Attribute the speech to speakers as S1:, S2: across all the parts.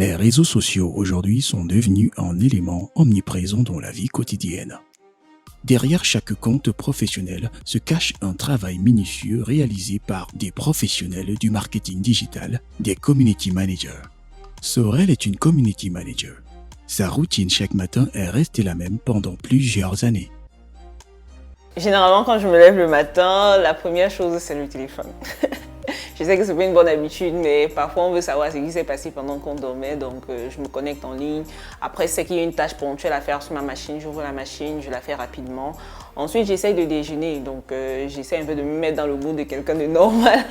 S1: Les réseaux sociaux aujourd'hui sont devenus un élément omniprésent dans la vie quotidienne. Derrière chaque compte professionnel se cache un travail minutieux réalisé par des professionnels du marketing digital, des community managers. Sorel est une community manager. Sa routine chaque matin est restée la même pendant plusieurs années.
S2: Généralement, quand je me lève le matin, la première chose, c'est le téléphone. Je sais que c'est pas une bonne habitude, mais parfois on veut savoir ce qui s'est passé pendant qu'on dormait, donc je me connecte en ligne. Après, c'est qu'il y a une tâche ponctuelle à faire sur ma machine, j'ouvre la machine, je la fais rapidement. Ensuite, j'essaye de déjeuner, donc j'essaie un peu de me mettre dans le mood de quelqu'un de normal.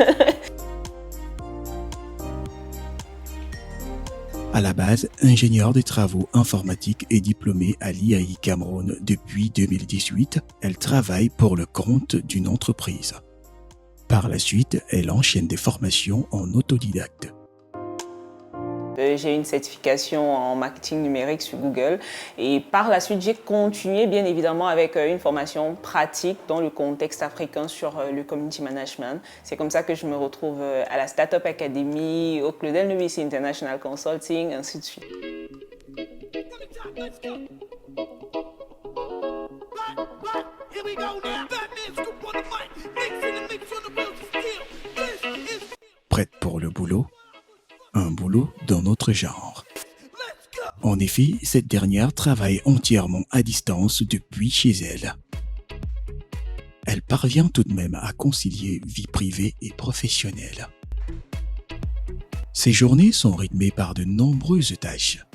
S1: À la base, ingénieure des travaux informatiques et diplômée à l'IAI Cameroun depuis 2018, elle travaille pour le compte d'une entreprise. Par la suite, elle enchaîne des formations en autodidacte.
S2: J'ai une certification en marketing numérique sur Google et par la suite, j'ai continué bien évidemment avec une formation pratique dans le contexte africain sur le community management. C'est comme ça que je me retrouve à la Startup Academy, au Claudel Novici International Consulting, ainsi de suite.
S1: Prête pour le boulot? Un boulot d'un autre genre. En effet, cette dernière travaille entièrement à distance depuis chez elle. Elle parvient tout de même à concilier vie privée et professionnelle. Ses journées sont rythmées par de nombreuses tâches.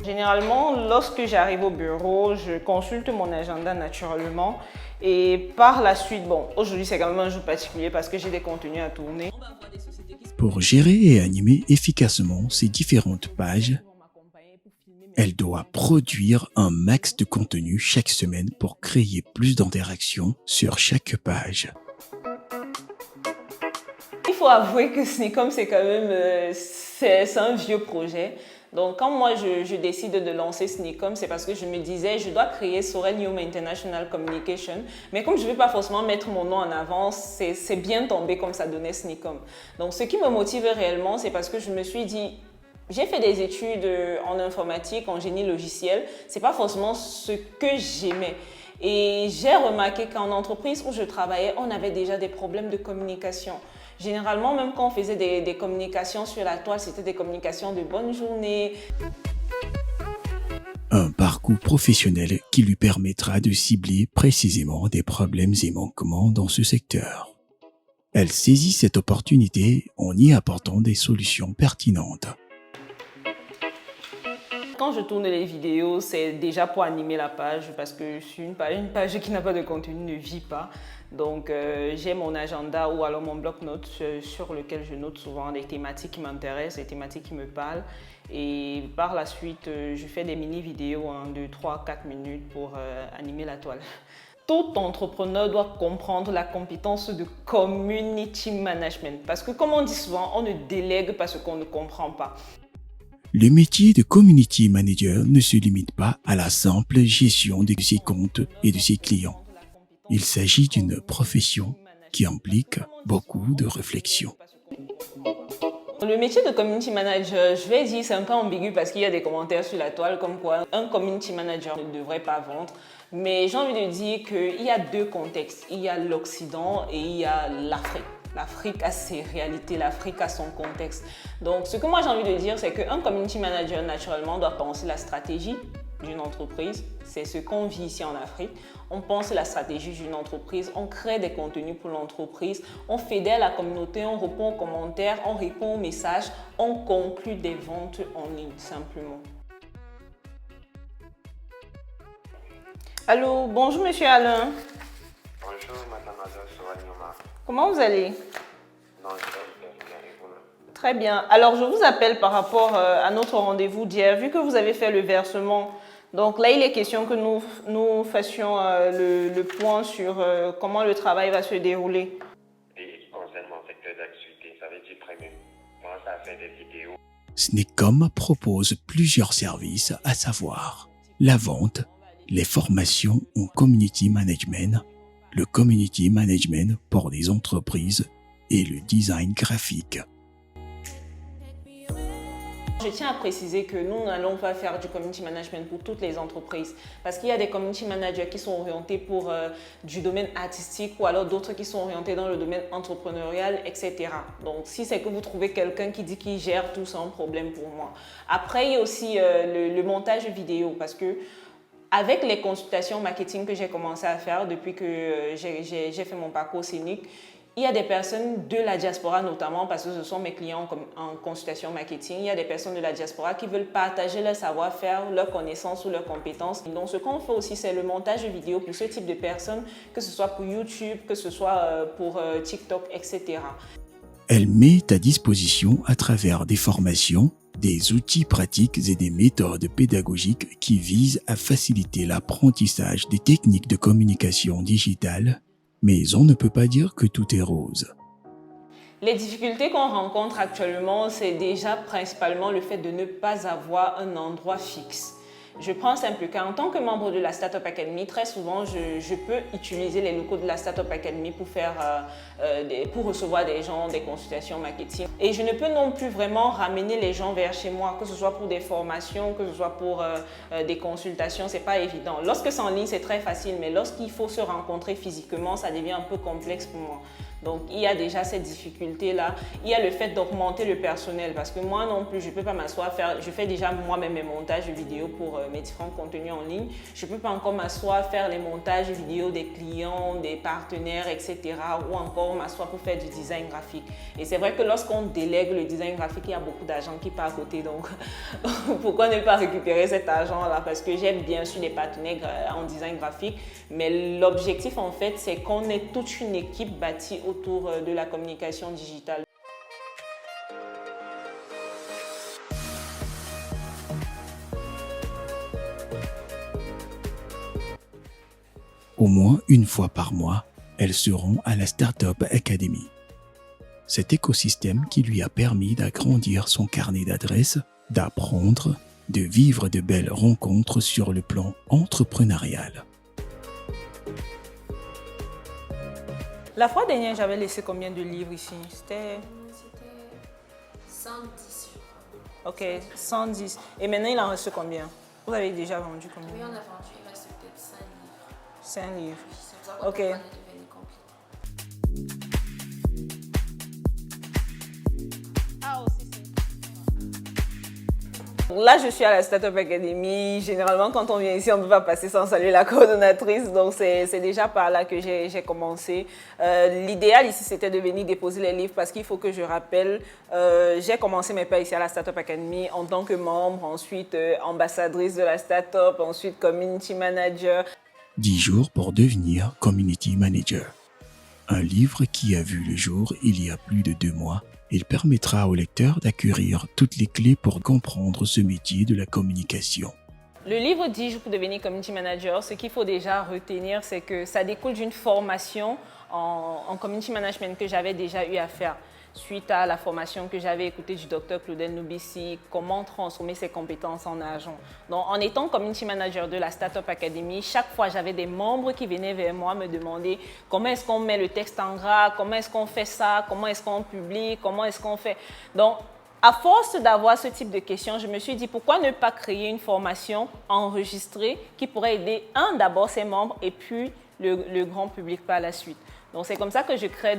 S2: Généralement, lorsque j'arrive au bureau, je consulte mon agenda naturellement et par la suite, aujourd'hui c'est quand même un jour particulier parce que j'ai des contenus à tourner.
S1: Pour gérer et animer efficacement ces différentes pages, elle doit produire un max de contenu chaque semaine pour créer plus d'interactions sur chaque page.
S2: Il faut avouer que Sneakom, c'est quand même c'est un vieux projet. Donc, quand moi, je décide de lancer Sneakom, c'est parce que je me disais, je dois créer Sorel Nyoma International Communication. Mais comme je ne vais pas forcément mettre mon nom en avant, c'est bien tombé comme ça donnait Sneakom. Donc, ce qui me motive réellement, c'est parce que je me suis dit, j'ai fait des études en informatique, en génie logiciel. Ce n'est pas forcément ce que j'aimais. Et j'ai remarqué qu'en entreprise où je travaillais, on avait déjà des problèmes de communication. Généralement, même quand on faisait des communications sur la toile, c'était des communications de bonne journée.
S1: Un parcours professionnel qui lui permettra de cibler précisément des problèmes et manquements dans ce secteur. Elle saisit cette opportunité en y apportant des solutions pertinentes.
S2: Quand je tourne les vidéos, c'est déjà pour animer la page parce que une page qui n'a pas de contenu ne vit pas. Donc j'ai mon agenda ou alors mon bloc-notes sur lequel je note souvent des thématiques qui m'intéressent, des thématiques qui me parlent. Et par la suite, je fais des mini-vidéos de 3-4 minutes pour animer la toile. Tout entrepreneur doit comprendre la compétence de community management. Parce que comme on dit souvent, on ne délègue pas ce qu'on ne comprend pas.
S1: Le métier de community manager ne se limite pas à la simple gestion de ses comptes et de ses clients. Il s'agit d'une profession qui implique beaucoup de réflexion.
S2: Le métier de community manager, je vais dire, c'est un peu ambigu parce qu'il y a des commentaires sur la toile comme quoi un community manager ne devrait pas vendre. Mais j'ai envie de dire qu'il y a deux contextes. Il y a l'Occident et il y a l'Afrique. L'Afrique a ses réalités, l'Afrique a son contexte. Donc, ce que moi j'ai envie de dire, c'est qu'un community manager, naturellement, doit penser la stratégie d'une entreprise. C'est ce qu'on vit ici en Afrique. On pense la stratégie d'une entreprise, on crée des contenus pour l'entreprise, on fédère la communauté, on répond aux commentaires, on répond aux messages, on conclut des ventes en ligne, simplement. Allô, bonjour Monsieur Alain.
S3: Bonjour mademoiselle Sorel Nyoma.
S2: Comment vous allez?
S3: Non, je vais bien et vous-même?
S2: Très bien. Alors, je vous appelle par rapport à notre rendez-vous d'hier. Vu que vous avez fait le versement, donc là, il est question que nous fassions le point sur comment le travail va se dérouler.
S3: Et concernant mon secteur d'activité, ça veut dire premium. Commence à faire des vidéos.
S1: Sneakom propose plusieurs services, à savoir la vente, les formations en community management, le community management pour les entreprises et le design graphique.
S2: Je tiens à préciser que nous n'allons pas faire du community management pour toutes les entreprises parce qu'il y a des community managers qui sont orientés pour du domaine artistique ou alors d'autres qui sont orientés dans le domaine entrepreneurial, etc. Donc, si c'est que vous trouvez quelqu'un qui dit qu'il gère tout, c'est un problème pour moi. Après, il y a aussi le montage vidéo parce que avec les consultations marketing que j'ai commencé à faire depuis que j'ai fait mon parcours scénique, il y a des personnes de la diaspora notamment, parce que ce sont mes clients en consultation marketing, il y a des personnes de la diaspora qui veulent partager leur savoir-faire, leurs connaissances ou leurs compétences. Donc ce qu'on fait aussi, c'est le montage vidéo pour ce type de personnes, que ce soit pour YouTube, que ce soit pour TikTok, etc.
S1: Elle met à disposition à travers des formations, des outils pratiques et des méthodes pédagogiques qui visent à faciliter l'apprentissage des techniques de communication digitale. Mais on ne peut pas dire que tout est rose.
S2: Les difficultés qu'on rencontre actuellement, c'est déjà principalement le fait de ne pas avoir un endroit fixe. Je prends un simple cas. En tant que membre de la Startup Academy, très souvent, je peux utiliser les locaux de la Startup Academy pour recevoir des gens, des consultations marketing. Et je ne peux non plus vraiment ramener les gens vers chez moi, que ce soit pour des formations, que ce soit pour des consultations, c'est pas évident. Lorsque c'est en ligne, c'est très facile, mais lorsqu'il faut se rencontrer physiquement, ça devient un peu complexe pour moi. Donc, il y a déjà cette difficulté-là. Il y a le fait d'augmenter le personnel parce que moi non plus, je ne peux pas m'asseoir je fais déjà moi-même mes montages vidéo pour mes différents contenus en ligne. Je ne peux pas encore m'asseoir faire les montages vidéo des clients, des partenaires, etc. ou encore m'asseoir pour faire du design graphique. Et c'est vrai que lorsqu'on délègue le design graphique, il y a beaucoup d'argent qui part à côté. Donc, pourquoi ne pas récupérer cet argent-là? Parce que j'aime bien sûr les partenaires en design graphique, mais l'objectif en fait, c'est qu'on ait toute une équipe bâtie autour de la communication digitale.
S1: Au moins une fois par mois, elles seront à la Startup Academy. Cet écosystème qui lui a permis d'agrandir son carnet d'adresses, d'apprendre, de vivre de belles rencontres sur le plan entrepreneurial.
S2: La fois dernière, j'avais laissé combien de livres ici?
S4: C'était 110, je crois.
S2: Ok, 110. Et maintenant, il en reste combien? Vous avez déjà vendu combien?
S4: Oui, on a vendu, il reste peut-être 5 livres.
S2: 5 livres.
S4: Oui, c'est pour ça que
S2: Ok.
S4: notre année devenue compliquée.
S2: Ah, aussi, si. Là, je suis à la Startup Academy. Généralement, quand on vient ici, on ne peut pas passer sans saluer la coordonnatrice. Donc, c'est déjà par là que j'ai commencé. L'idéal ici, c'était de venir déposer les livres parce qu'il faut que je rappelle, j'ai commencé mes pas ici à la Startup Academy en tant que membre, ensuite ambassadrice de la Startup, ensuite community manager.
S1: 10 jours pour devenir community manager. Un livre qui a vu le jour il y a plus de 2 mois. Il permettra au lecteur d'acquérir toutes les clés pour comprendre ce métier de la communication.
S2: Le livre 10 jours pour devenir community manager, ce qu'il faut déjà retenir, c'est que ça découle d'une formation en community management que j'avais déjà eu à faire. Suite à la formation que j'avais écoutée du Dr Claudel Nubissi, comment transformer ses compétences en argent. Donc, en étant community manager de la Startup Academy, chaque fois, j'avais des membres qui venaient vers moi me demander comment est-ce qu'on met le texte en gras, comment est-ce qu'on fait ça, comment est-ce qu'on publie, comment est-ce qu'on fait. Donc, à force d'avoir ce type de questions, je me suis dit pourquoi ne pas créer une formation enregistrée qui pourrait aider d'abord ses membres et puis le grand public par la suite. Donc, c'est comme ça que je crée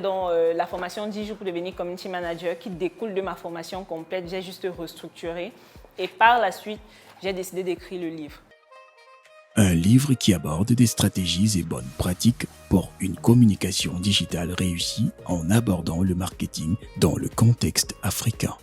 S2: la formation 10 jours pour devenir community manager qui découle de ma formation complète. J'ai juste restructuré et par la suite, j'ai décidé d'écrire le livre.
S1: Un livre qui aborde des stratégies et bonnes pratiques pour une communication digitale réussie en abordant le marketing dans le contexte africain.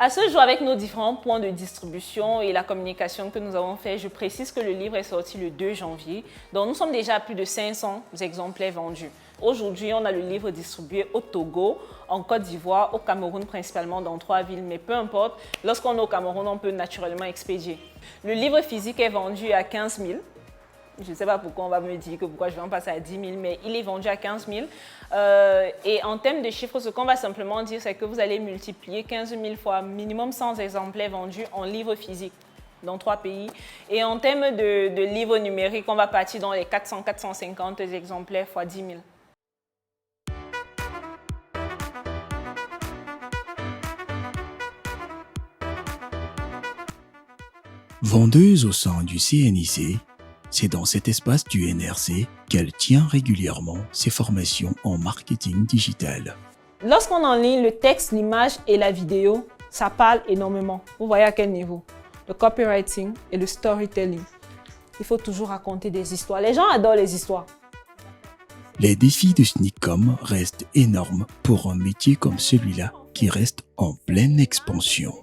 S2: À ce jour, avec nos différents points de distribution et la communication que nous avons fait, je précise que le livre est sorti le 2 janvier. Donc, nous sommes déjà à plus de 500 exemplaires vendus. Aujourd'hui, on a le livre distribué au Togo, en Côte d'Ivoire, au Cameroun principalement, dans 3 villes. Mais peu importe, lorsqu'on est au Cameroun, on peut naturellement expédier. Le livre physique est vendu à 15 000. Je ne sais pas pourquoi on va me dire que pourquoi je vais en passer à 10 000, mais il est vendu à 15 000. Et en termes de chiffres, ce qu'on va simplement dire, c'est que vous allez multiplier 15 000 fois minimum 100 exemplaires vendus en livre physique dans 3 pays. Et en termes de livres numériques, on va partir dans les 400-450 exemplaires fois 10 000.
S1: Vendeuse au sein du CNIC, c'est dans cet espace du NRC qu'elle tient régulièrement ses formations en marketing digital.
S2: Lorsqu'on enligne le texte, l'image et la vidéo, ça parle énormément. Vous voyez à quel niveau? Le copywriting et le storytelling. Il faut toujours raconter des histoires. Les gens adorent les histoires.
S1: Les défis de Sneakcom restent énormes pour un métier comme celui-là qui reste en pleine expansion.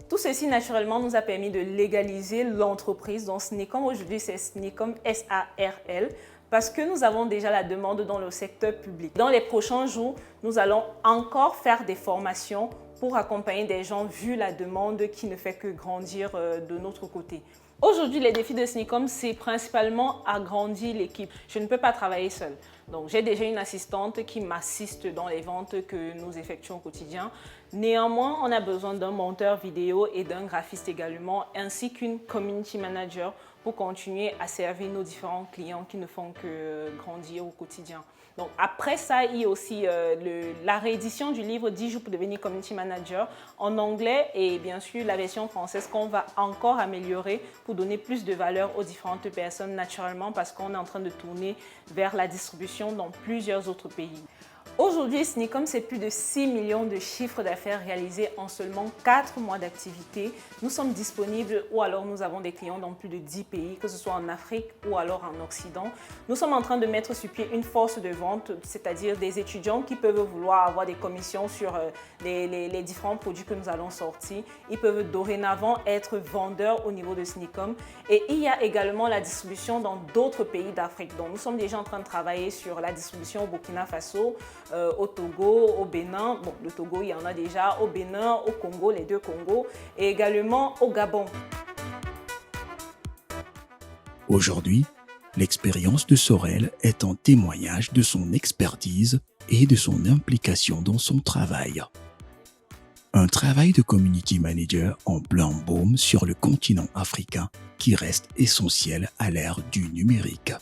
S2: Tout ceci, naturellement, nous a permis de légaliser l'entreprise. Donc, Sneakcom, aujourd'hui, c'est Sneakcom SARL, parce que nous avons déjà la demande dans le secteur public. Dans les prochains jours, nous allons encore faire des formations pour accompagner des gens, vu la demande qui ne fait que grandir de notre côté. Aujourd'hui, les défis de Sneakcom, c'est principalement agrandir l'équipe. Je ne peux pas travailler seule. Donc, j'ai déjà une assistante qui m'assiste dans les ventes que nous effectuons au quotidien. Néanmoins, on a besoin d'un monteur vidéo et d'un graphiste également, ainsi qu'une community manager pour continuer à servir nos différents clients qui ne font que grandir au quotidien. Donc après ça, il y a aussi la réédition du livre 10 jours pour devenir community manager en anglais et bien sûr la version française qu'on va encore améliorer pour donner plus de valeur aux différentes personnes naturellement parce qu'on est en train de tourner vers la distribution dans plusieurs autres pays. Aujourd'hui, Sneakcom, c'est plus de 6 millions de chiffres d'affaires réalisés en seulement 4 mois d'activité. Nous sommes disponibles ou alors nous avons des clients dans plus de 10 pays, que ce soit en Afrique ou alors en Occident. Nous sommes en train de mettre sur pied une force de vente, c'est-à-dire des étudiants qui peuvent vouloir avoir des commissions sur les différents produits que nous allons sortir. Ils peuvent dorénavant être vendeurs au niveau de Sneakcom. Et il y a également la distribution dans d'autres pays d'Afrique. Donc nous sommes déjà en train de travailler sur la distribution au Burkina Faso, au Togo, au Bénin, bon le Togo il y en a déjà, au Bénin, au Congo, les deux Congos et également au Gabon.
S1: Aujourd'hui, l'expérience de Sorel est un témoignage de son expertise et de son implication dans son travail. Un travail de community manager en plein boom sur le continent africain qui reste essentiel à l'ère du numérique.